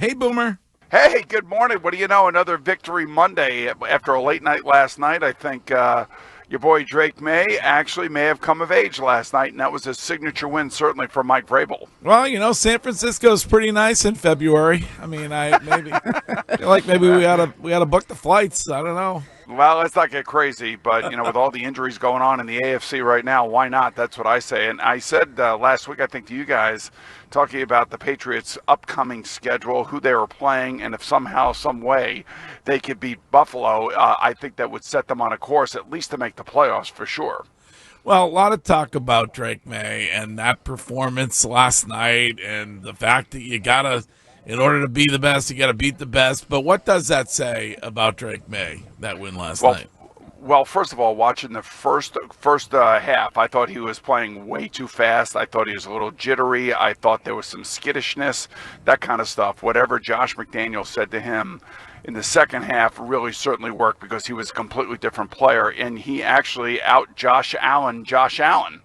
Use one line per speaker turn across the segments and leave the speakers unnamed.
Hey, Boomer.
Hey, good morning. What do you know? Another victory Monday after a late night last night. I think your boy Drake Maye actually may have come of age last night, and that was a signature win, certainly for Mike Vrabel.
Well, San Francisco's pretty nice in February. I mean, I feel like maybe we oughta book the flights. I don't know.
Well, let's not get crazy, but with all the injuries going on in the AFC right now, why not? That's what I say. And I said last week, I think, to you guys, talking about the Patriots' upcoming schedule, who they were playing, and if somehow, some way, they could beat Buffalo, I think that would set them on a course at least to make the playoffs for sure.
Well, a lot of talk about Drake Maye and that performance last night, and the fact that in order to be the best, you got to beat the best. But what does that say about Drake Maye, that win last night?
Well, first of all, watching the first half, I thought he was playing way too fast. I thought he was a little jittery. I thought there was some skittishness, that kind of stuff. Whatever Josh McDaniels said to him in the second half really certainly worked because he was a completely different player, and he actually out Josh Allen. Some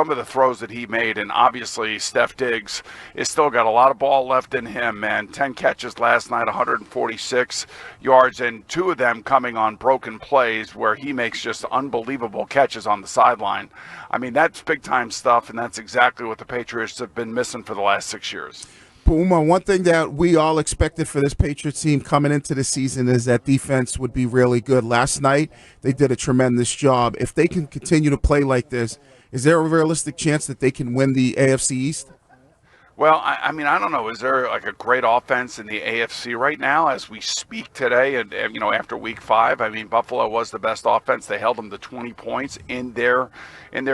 of the throws that he made, and obviously Steph Diggs is still got a lot of ball left in him, man. 10 catches last night, 146 yards, and 2 of them coming on broken plays where he makes just unbelievable catches on the sideline. I mean, that's big-time stuff, and that's exactly what the Patriots have been missing for the last 6 years.
Boomer, one thing that we all expected for this Patriots team coming into the season is that defense would be really good. Last night, they did a tremendous job. If they can continue to play like this, is there a realistic chance that they can win the AFC East?
Well, I mean, I don't know. Is there like a great offense in the AFC right now as we speak today? And after Week 5, I mean, Buffalo was the best offense. They held them to 20 points in their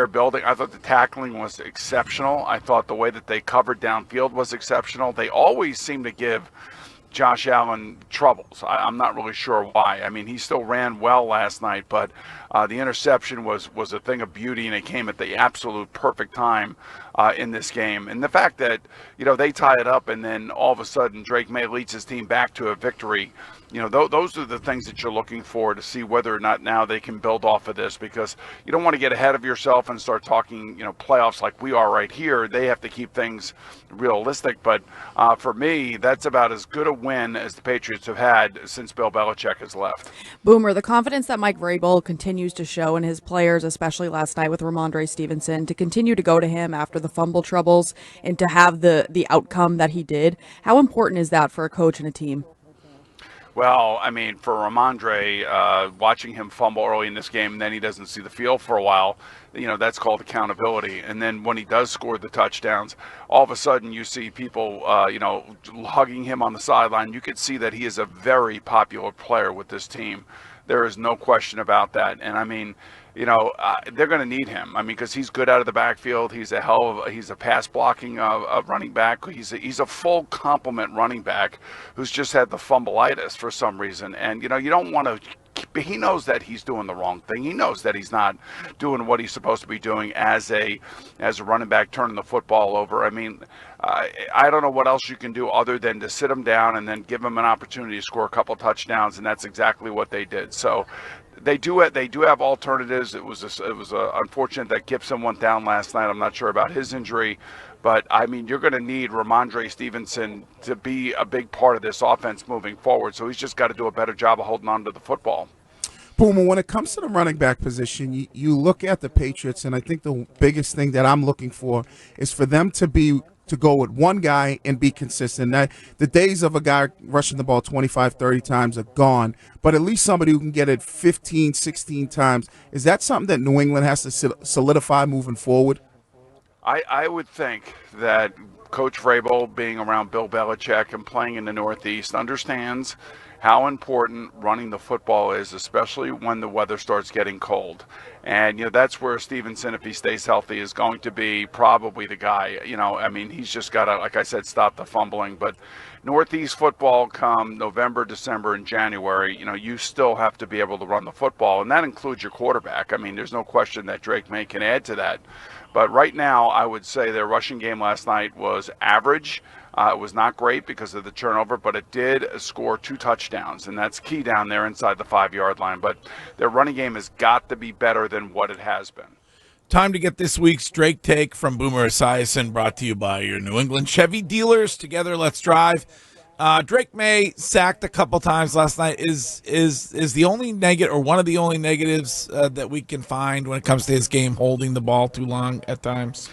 building. I thought the tackling was exceptional. I thought the way that they covered downfield was exceptional. They always seem to give Josh Allen troubles. I'm not really sure why. I mean, he still ran well last night, but the interception was a thing of beauty, and it came at the absolute perfect time in this game. And the fact that, they tie it up and then all of a sudden Drake Maye leads his team back to a victory, those are the things that you're looking for to see whether or not now they can build off of this, because you don't want to get ahead of yourself and start talking, playoffs like we are right here. They have to keep things realistic. But for me, that's about as good a win as the Patriots have had since Bill Belichick has left.
Boomer, the confidence that Mike Vrabel continues to show in his players, especially last night with Ramondre Stevenson, to continue to go to him after the fumble troubles and to have the outcome that he did. How important is that for a coach and a team?
Well, I mean, for Ramondre, watching him fumble early in this game, and then he doesn't see the field for a while, that's called accountability. And then when he does score the touchdowns, all of a sudden you see people, hugging him on the sideline. You could see that he is a very popular player with this team. There is no question about that. And I mean, they're going to need him. I mean, because he's good out of the backfield. He's a pass blocking running back. He's a full complement running back who's just had the fumbleitis for some reason. And you don't want to. He knows that he's doing the wrong thing. He knows that he's not doing what he's supposed to be doing as a running back, turning the football over. I mean, I don't know what else you can do other than to sit him down and then give him an opportunity to score a couple touchdowns, and that's exactly what they did. So they do have alternatives. It was unfortunate that Gibson went down last night. I'm not sure about his injury. But, I mean, you're going to need Ramondre Stevenson to be a big part of this offense moving forward. So he's just got to do a better job of holding on to the football.
Boomer, when it comes to the running back position, you look at the Patriots, and I think the biggest thing that I'm looking for is for them to go with one guy and be consistent. Now, the days of a guy rushing the ball 25, 30 times are gone, but at least somebody who can get it 15, 16 times. Is that something that New England has to solidify moving forward?
I would think that Coach Vrabel, being around Bill Belichick and playing in the Northeast, understands how important running the football is, especially when the weather starts getting cold. And, that's where Stevenson, if he stays healthy, is going to be probably the guy. I mean, he's just got to, like I said, stop the fumbling. But Northeast football come November, December, and January, you still have to be able to run the football, and that includes your quarterback. I mean, there's no question that Drake Maye can add to that. But right now, I would say their rushing game last night was average. It was not great because of the turnover, but it did score 2 touchdowns, and that's key down there inside the 5-yard line. But their running game has got to be better than what it has been.
Time to get this week's Drake take from Boomer Esiason, brought to you by your New England Chevy dealers. Together, let's drive. Drake Maye sacked a couple times last night. Is the only negative, or one of the only negatives that we can find when it comes to his game, holding the ball too long at times?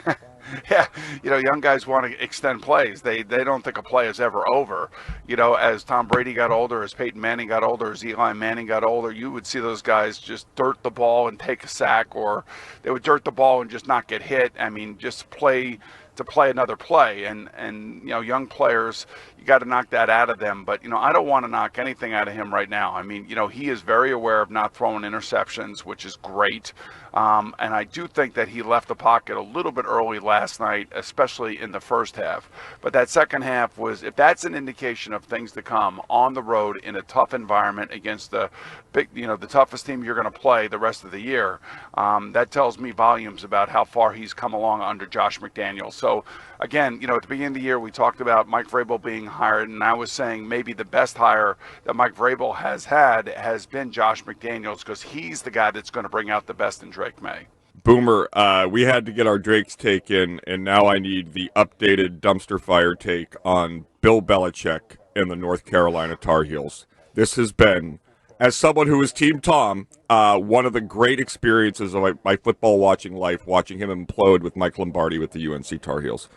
Yeah, young guys want to extend plays. They don't think a play is ever over. As Tom Brady got older, as Peyton Manning got older, as Eli Manning got older, you would see those guys just dirt the ball and take a sack, or they would dirt the ball and just not get hit. I mean, just play to play another play. And young players, you got to knock that out of them. But, I don't want to knock anything out of him right now. I mean, he is very aware of not throwing interceptions, which is great. And I do think that he left the pocket a little bit early last night, especially in the first half. But that second half was, if that's an indication of things to come on the road in a tough environment against the big, the toughest team you're going to play the rest of the year, that tells me volumes about how far he's come along under Josh McDaniels. So again, at the beginning of the year, we talked about Mike Vrabel being hired, and I was saying maybe the best hire that Mike Vrabel has had has been Josh McDaniels, because he's the guy that's going to bring out the best in Drake Maye.
Boomer, we had to get our Drake's take in, and now I need the updated dumpster fire take on Bill Belichick and the North Carolina Tar Heels. This has been, as someone who is Team Tom, one of the great experiences of my football watching life, watching him implode with Mike Lombardi with the UNC Tar Heels.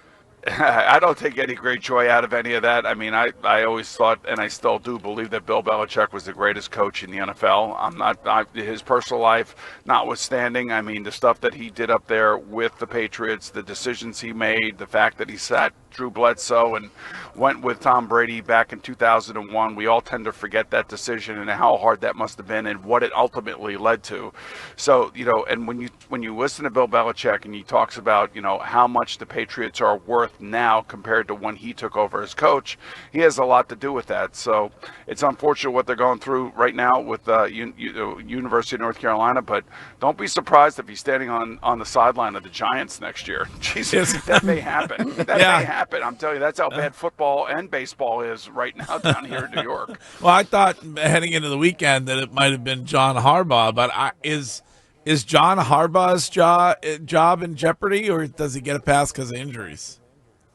I don't take any great joy out of any of that. I mean, I always thought, and I still do believe, that Bill Belichick was the greatest coach in the NFL. His personal life notwithstanding, I mean, the stuff that he did up there with the Patriots, the decisions he made, the fact that he sat Drew Bledsoe and went with Tom Brady back in 2001. We all tend to forget that decision and how hard that must have been and what it ultimately led to. So, and when you listen to Bill Belichick and he talks about, how much the Patriots are worth now compared to when he took over as coach, he has a lot to do with that. So it's unfortunate what they're going through right now with University of North Carolina, but don't be surprised if he's standing on the sideline of the Giants next year. Jesus, that may happen. That may happen. I'm telling you, that's how bad football and baseball is right now down here in New York.
Well, I thought heading into the weekend that it might have been John Harbaugh, but is John Harbaugh's job in jeopardy, or does he get a pass because of injuries?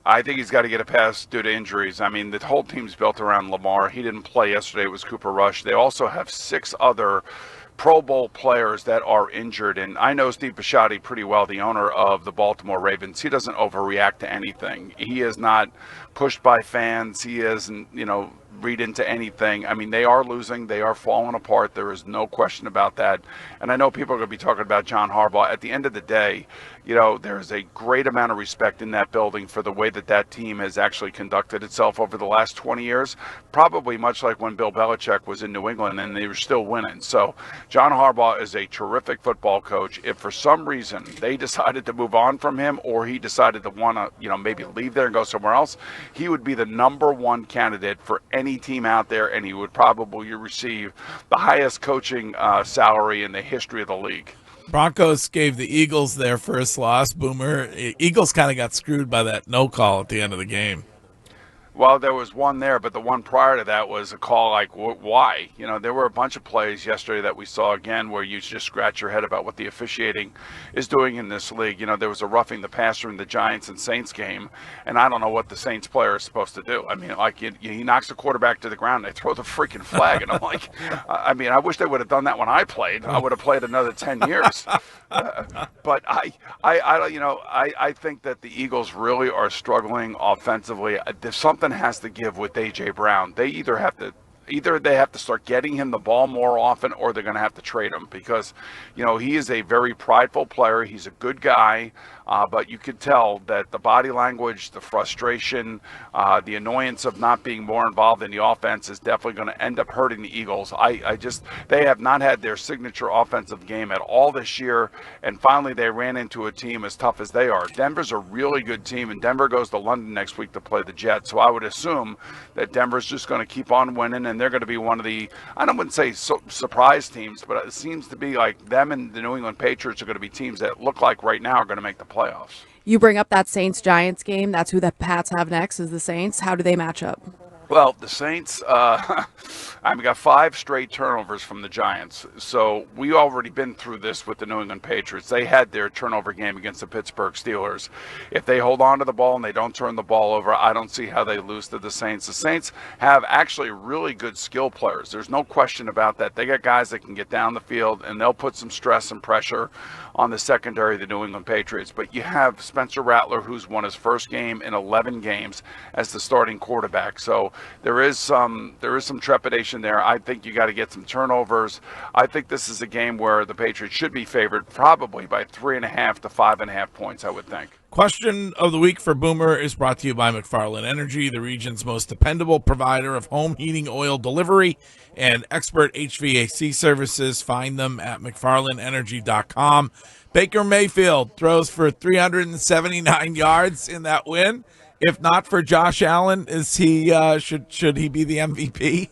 I think he's got to get a pass due to injuries. I mean, the whole team's built around Lamar. He didn't play yesterday. It was Cooper Rush. They also have 6 other Pro Bowl players that are injured, and I know Steve Bisciotti pretty well, the owner of the Baltimore Ravens. He doesn't overreact to anything. He is not pushed by fans. He isn't, read into anything. I mean, they are losing. They are falling apart. There is no question about that. And I know people are going to be talking about John Harbaugh. At the end of the day, there is a great amount of respect in that building for the way that team has actually conducted itself over the last 20 years, probably much like when Bill Belichick was in New England and they were still winning. So John Harbaugh is a terrific football coach. If for some reason they decided to move on from him, or he decided to want to, maybe leave there and go somewhere else, he would be the number one candidate for any team out there, and he would probably receive the highest coaching salary in the history of the league.
Broncos gave the Eagles their first loss, Boomer. Eagles kind of got screwed by that no call at the end of the game.
Well, there was one there, but the one prior to that was a call like, why? There were a bunch of plays yesterday that we saw again where you just scratch your head about what the officiating is doing in this league. There was a roughing the passer in the Giants and Saints game, and I don't know what the Saints player is supposed to do. I mean, like, he knocks the quarterback to the ground, and they throw the freaking flag, and I'm like, I mean, I wish they would have done that when I played. I would have played another 10 years. But I think that the Eagles really are struggling offensively. There's something has to give with A.J. Brown. They either they have to start getting him the ball more often, or they're going to have to trade him, because he is a very prideful player. He's a good guy, but you could tell that the body language, the frustration, the annoyance of not being more involved in the offense is definitely going to end up hurting the Eagles. They have not had their signature offensive game at all this year, and finally they ran into a team as tough as they are. Denver's a really good team, and Denver goes to London next week to play the Jets, so I would assume that Denver's just going to keep on winning, and they're going to be one of the, I wouldn't say surprise teams, but it seems to be like them and the New England Patriots are going to be teams that look like right now are going to make the playoffs.
You bring up that Saints-Giants game. That's who the Pats have next, is the Saints. How do they match up?
Well, the Saints, I've got 5 straight turnovers from the Giants. So we already been through this with the New England Patriots. They had their turnover game against the Pittsburgh Steelers. If they hold on to the ball and they don't turn the ball over, I don't see how they lose to the Saints. The Saints have actually really good skill players. There's no question about that. They got guys that can get down the field, and they'll put some stress and pressure on the secondary of the New England Patriots. But you have Spencer Rattler, who's won his first game in 11 games as the starting quarterback. So there is some trepidation there. I think you got to get some turnovers. I think this is a game where the Patriots should be favored probably by 3.5 to 5.5 points, I would think.
Question of the week for Boomer is brought to you by McFarland Energy, the region's most dependable provider of home heating oil delivery and expert HVAC services. Find them at McFarlandEnergy.com. Baker Mayfield throws for 379 yards in that win. If not for Josh Allen, is he should he be the MVP?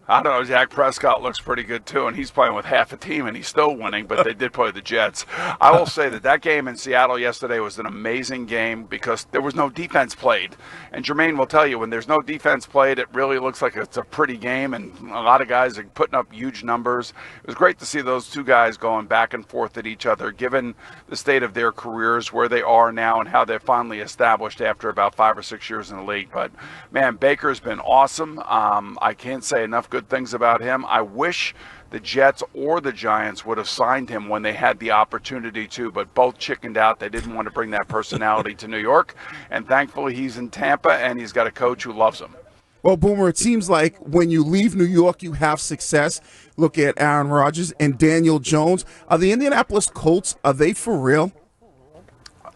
I don't know. Dak Prescott looks pretty good, too, and he's playing with half a team, and he's still winning, but they did play the Jets. I will say that game in Seattle yesterday was an amazing game because there was no defense played. And Jermaine will tell you, when there's no defense played, it really looks like it's a pretty game, and a lot of guys are putting up huge numbers. It was great to see those two guys going back and forth at each other, given the state of their careers, where they are now, and how they're finally established after about 5 or 6 years in the league. But, man, Baker's been awesome. I can't say enough good things about him. I wish the Jets or the Giants would have signed him when they had the opportunity to, but both chickened out. They didn't want to bring that personality to New York, and thankfully he's in Tampa, and he's got a coach who loves him.
Well, Boomer, it seems like when you leave New York, you have success. Look at Aaron Rodgers and Daniel Jones. Are the Indianapolis Colts, are they for real?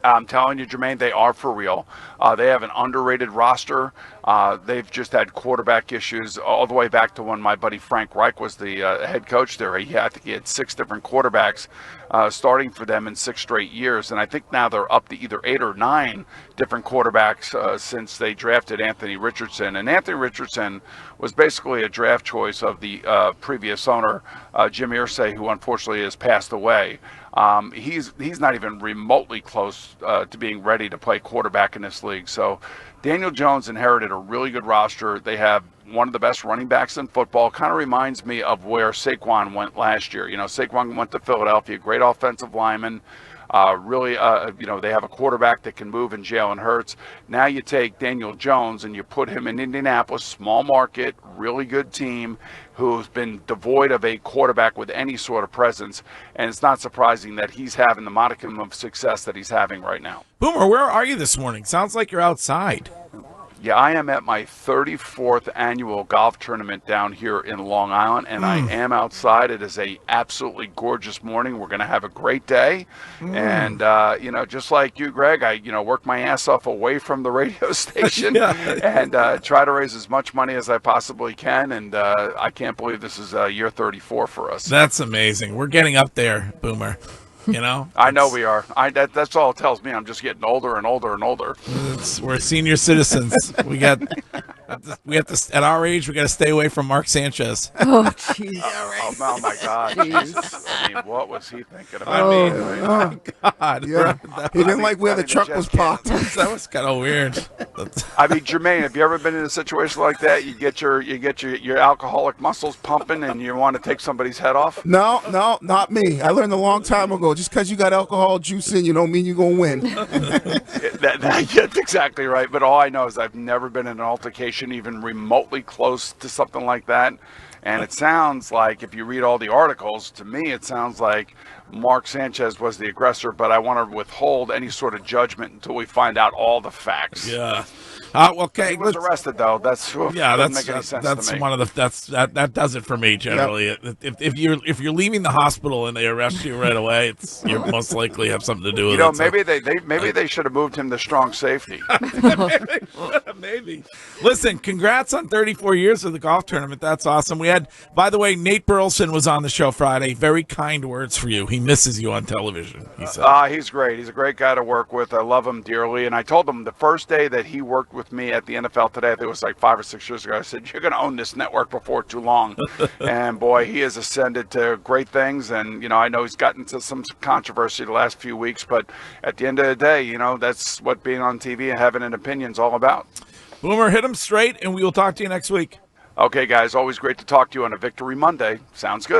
I'm telling you, Jermaine, they are for real. They have an underrated roster. They've just had quarterback issues all the way back to when my buddy Frank Reich was the head coach there. I think he had 6 different quarterbacks starting for them in 6 straight years. And I think now they're up to either 8 or 9 different quarterbacks since they drafted Anthony Richardson. And Anthony Richardson was basically a draft choice of the previous owner, Jim Irsay, who unfortunately has passed away. He's not even remotely close to being ready to play quarterback in this league. So Daniel Jones inherited a really good roster. They have one of the best running backs in football. Kind of reminds me of where Saquon went last year. You know, Saquon went to Philadelphia, great offensive lineman. They have a quarterback that can move in Jalen Hurts. Now you take Daniel Jones and you put him in Indianapolis, small market, really good team, who's been devoid of a quarterback with any sort of presence. And it's not surprising that he's having the modicum of success that he's having right now.
Boomer, where are you this morning? Sounds like you're outside.
Yeah, I am at my 34th annual golf tournament down here in Long Island, and I am outside. It is a absolutely gorgeous morning. We're going to have a great day. And, just like you, Greg, I, work my ass off away from the radio station and try to raise as much money as I possibly can. And I can't believe this is year 34 for us.
That's amazing. We're getting up there, Boomer.
I know we are. That's all it tells me. I'm just getting older and older and older.
We're senior citizens. We have to at our age. We got to stay away from Mark Sanchez.
Oh, jeez.
Oh my God. I mean, what was he thinking about?
God.
Yeah. He didn't like where the truck was parked.
That was kind of weird.
I mean, Jermaine, have you ever been in a situation like that? You get your alcoholic muscles pumping, and you want to take somebody's head off?
No, not me. I learned a long time ago. Just because you got alcohol juice in, you don't mean you're going to win.
That's exactly right. But all I know is I've never been in an altercation even remotely close to something like that. And it sounds like, if you read all the articles, to me it sounds like Mark Sanchez was the aggressor, but I want to withhold any sort of judgment until we find out all the facts.
Yeah. Okay.
He was arrested, though. That's make any sense
that's
to me.
one of the that does it for me generally. Yep. If you're leaving the hospital and they arrest you right away, you most likely have something to do with it.
Maybe they should have moved him to strong safety.
Maybe. Listen, congrats on 34 years of the golf tournament. That's awesome. We had, by the way, Nate Burleson was on the show Friday. Very kind words for you. He misses you on television, he said.
He's great. He's a great guy to work with. I love him dearly. And I told him the first day that he worked with me at the NFL Today, I think it was like 5 or 6 years ago, I said, you're going to own this network before too long. And boy, he has ascended to great things. And, I know he's gotten into some controversy the last few weeks, but at the end of the day, that's what being on TV and having an opinion is all about.
Boomer, hit him straight, and we will talk to you next week.
Okay, guys, always great to talk to you on a Victory Monday. Sounds good.